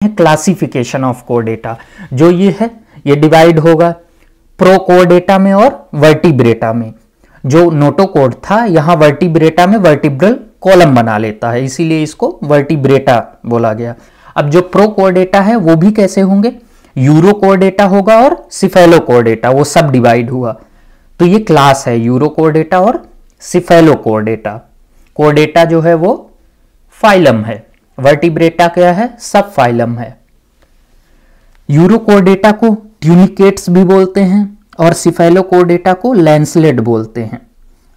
Classification of Chordata. जो ये है ये डिवाइड होगा प्रोकोर्डेटा में और वर्टिब्रेटा में। जो नोटोकोर्ड था यहाँ वर्टिब्रेटा में वर्टिब्रल कॉलम बना लेता है, इसीलिए इसको वर्टिब्रेटा बोला गया। अब जो प्रोकोर्डेटा है वो भी कैसे होंगे, यूरोकोर्डेटा होगा और सिफेलोकोर्डेटा, वो सब डिवाइड हुआ। तो ये क्लास है यूरोकोर्डेटा और सिफेलोकोर्डेटा। कोर्डेटा जो है वो फाइलम है, वर्टिब्रेटा क्या है, सब फाइलम है। यूरोकोर्डेटा को ट्यूनिकेट्स भी बोलते हैं और सिफेलोकोर्डेटा को लैंसलेट बोलते हैं।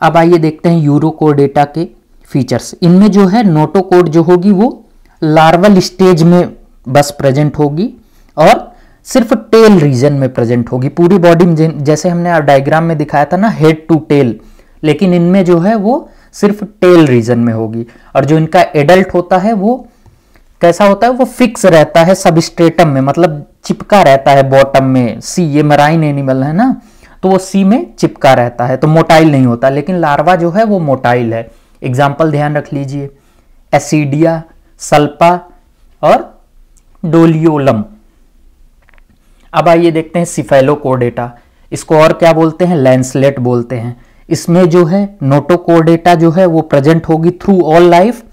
अब आइए देखते हैं यूरोकोर्डेटा के फीचर्स। इनमें जो है नोटोकोर्ड जो होगी वो लार्वल स्टेज में बस प्रेजेंट होगी और सिर्फ टेल रीजन में प्रेजेंट होगी। पूरी बॉडी में जैसे हमने डायग्राम में दिखाया था ना, हेड टू टेल, लेकिन इनमें जो है वो सिर्फ टेल रीजन में होगी। और जो इनका एडल्ट होता है वो कैसा होता है, वो फिक्स रहता है सबस्ट्रेटम में, मतलब चिपका रहता है बॉटम में। सी, ये मराइन एनिमल है ना, तो वो सी में चिपका रहता है, तो मोटाइल नहीं होता। लेकिन लार्वा जो है वो मोटाइल है। एग्जाम्पल ध्यान रख लीजिए, एसिडिया, सल्पा और डोलियोलम। अब आइए देखते हैं सिफेलोकोर्डेटा। इसको और क्या बोलते हैं, लैंसलेट बोलते हैं। इसमें जो है नोटोकोर्डेटा जो है वो प्रेजेंट होगी थ्रू ऑल लाइफ।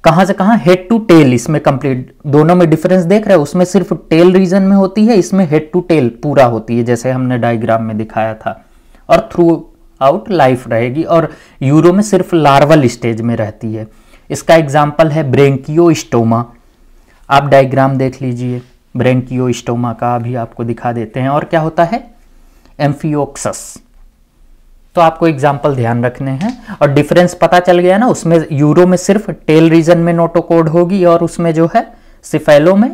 कहां से कहां, हेड टू टेल। इसमें कंप्लीट, दोनों में डिफरेंस देख रहे हैं, उसमें सिर्फ टेल रीजन में होती है, इसमें हेड टू टेल पूरा होती है, जैसे हमने डायग्राम में दिखाया था। और थ्रू आउट लाइफ रहेगी। और यूरो में सिर्फ लार्वल स्टेज में रहती है। इसका एग्जाम्पल है ब्रेंकियोस्टोमा। आप डायग्राम देख लीजिए ब्रेंकियोस्टोमा का, अभी आपको दिखा देते हैं। और क्या होता है, एम्फियोक्सस। तो आपको एग्जाम्पल ध्यान रखने हैं और डिफरेंस पता चल गया ना। उसमें यूरो में सिर्फ टेल रीजन में नोटोकोर्ड होगी और उसमें जो है सिफेलो में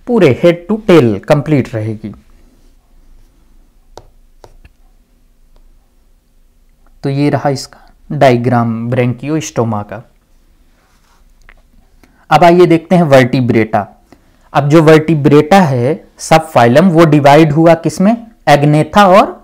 पूरे हेड टू टेल कंप्लीट रहेगी। तो ये रहा इसका डायग्राम ब्रेंकियोस्टोमा का। अब आइए देखते हैं वर्टिब्रेटा। अब जो वर्टिब्रेटा है सब फाइलम, वो डिवाइड हुआ किसमें, एग्नेथा और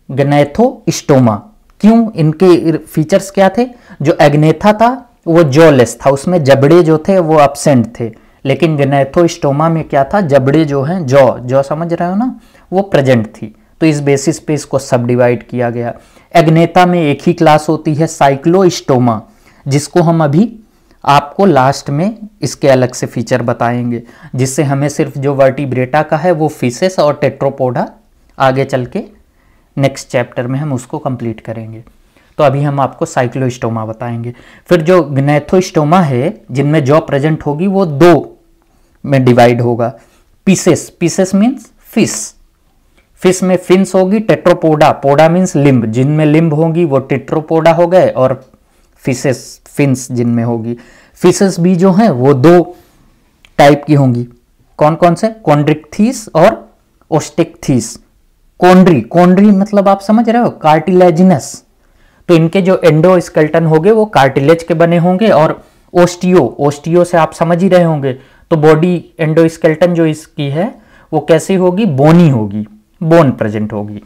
ग्नैथोस्टोमा। क्यों, इनके फीचर्स क्या थे, जो एग्नेथा था वो जॉलेस था, उसमें जबड़े जो थे वो एब्सेंट थे। लेकिन ग्नैथोस्टोमा में क्या था, जबड़े जो हैं, जॉ समझ रहे हो ना, वो प्रेजेंट थी। तो इस बेसिस पे इसको सब डिवाइड किया गया। एग्नेथा में एक ही क्लास होती है साइक्लोस्टोमा, जिसको हम अभी आपको लास्ट में इसके अलग से फीचर बताएंगे, जिससे हमें सिर्फ जो वर्टिब्रेटा का है वो फिशेस और टेट्रोपोडा आगे चल के नेक्स्ट चैप्टर में हम उसको कंप्लीट करेंगे। तो अभी हम आपको साइक्लोस्टोमा बताएंगे। फिर जो ग्नैथोस्टोमा है, जिनमें जॉ प्रेजेंट होगी, वो दो में डिवाइड होगा। Pieces, pieces means fish, fish में फिन्स होगी। टेट्रोपोडा, पोडा मीन्स लिम्ब, जिनमें लिम्ब होगी वो टेट्रोपोडा हो गए। और फिशेस, फिन्स जिनमें होगी। फिशेस भी जो हैं वो दो टाइप की होंगी। कौन कौन से, कॉन्ड्रिक्थीस और ओस्टेक्थीस। कोन्ड्री मतलब आप समझ रहे हो, कार्टिलेजिनस। तो इनके जो एंडोस्केलेटन होंगे वो कार्टिलेज के बने होंगे। और ओस्टियो से आप समझ ही रहे होंगे। तो बॉडी एंडोस्केलेटन जो इसकी है वो कैसी होगी, बोनी होगी, बोन प्रेजेंट होगी।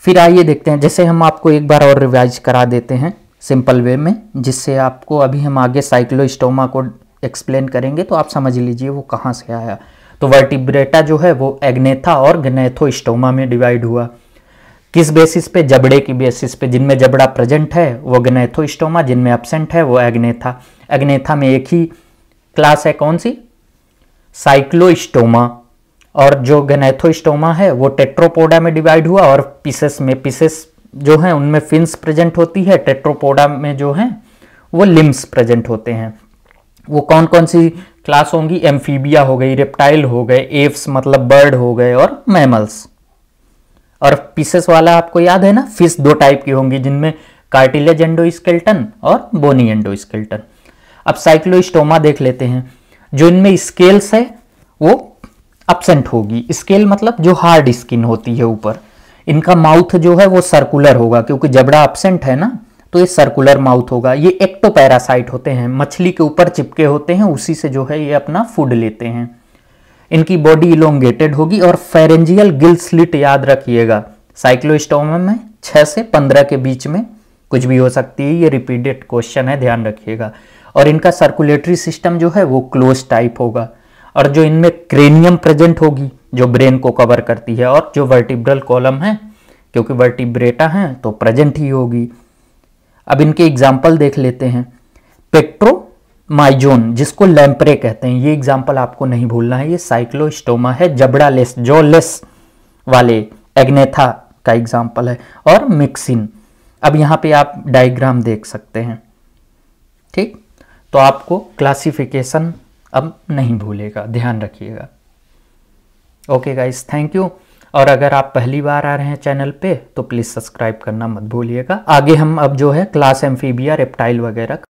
फिर आइए देखते हैं, जैसे हम आपको एक बार और रिवाइज करा देते हैं सिंपल वे में, जिससे आपको अभी हम आगे साइक्लोस्टोमा को एक्सप्लेन करेंगे तो आप समझ लीजिए वो कहाँ से आया। तो वर्टिब्रेटा जो है वो एग्नेथा और ग्नैथोस्टोमा में डिवाइड हुआ। किस बेसिस पे, जबड़े की बेसिस पे। जिनमें जबड़ा प्रेजेंट है वो ग्नैथोस्टोमा, जिनमें एब्सेंट है वो एग्नेथा। एग्नेथा में एक ही क्लास है, कौन सी, साइक्लोस्टोमा। और जो ग्नैथोस्टोमा है वो टेट्रोपोडा में डिवाइड हुआ। और पीसेस में, पीसेस जो हैं उनमें फिन्स प्रेजेंट होती है। टेट्रोपोडा में जो हैं वो लिम्स प्रेजेंट होते हैं। वो कौन कौन सी क्लास होंगी, एम्फीबिया हो गई, रेप्टाइल हो गए, एव्स मतलब बर्ड हो गए, और मैमल्स। और पीसेस वाला आपको याद है ना, फिश दो टाइप की होंगी, जिनमें कार्टिलेज एंडोस्केलेटन और बोनी एंडोस्केलेटन। अब साइक्लोस्टोमा देख लेते हैं। जो इनमें स्केल्स है वो एब्सेंट होगी। स्केल मतलब जो हार्ड स्किन होती है ऊपर। इनका माउथ जो है वो सर्कुलर होगा, क्योंकि जबड़ा एब्सेंट है ना, तो ये सर्कुलर माउथ होगा। ये एक्टोपैरासाइट होते हैं, मछली के ऊपर चिपके होते हैं, उसी से जो है ये अपना फूड लेते हैं। इनकी बॉडी इलोंगेटेड होगी। और फेरेंजियल गिल स्लिट याद रखिएगा, साइक्लोस्टोमा में 6 से 15 के बीच में कुछ भी हो सकती है। ये रिपीटेड क्वेश्चन है, ध्यान रखिएगा। और इनका सर्कुलेटरी सिस्टम जो है वो क्लोज टाइप होगा, और जो इनमें क्रेनियम प्रेजेंट होगी जो ब्रेन को कवर करती है, और जो वर्टिब्रल कॉलम है क्योंकि वर्टिब्रेटा हैं तो प्रेजेंट ही होगी। अब इनके एग्जाम्पल देख लेते हैं। पेट्रोमाइजोन जिसको लैम्प्रे कहते हैं, ये एग्जाम्पल आपको नहीं भूलना है, ये साइक्लोस्टोमा है, जबड़ालेस जॉलेस वाले एग्नेथा का एग्जाम्पल है, और मिक्सिन। अब यहाँ पे आप डायग्राम देख सकते हैं, ठीक। तो आपको क्लासिफिकेशन अब नहीं भूलेगा, ध्यान रखिएगा। Okay guys, thank you. और अगर आप पहली बार आ रहे हैं चैनल पे तो प्लीज़ सब्सक्राइब करना मत भूलिएगा। आगे हम अब जो है क्लास एम्फीबिया, रेप्टाइल वगैरह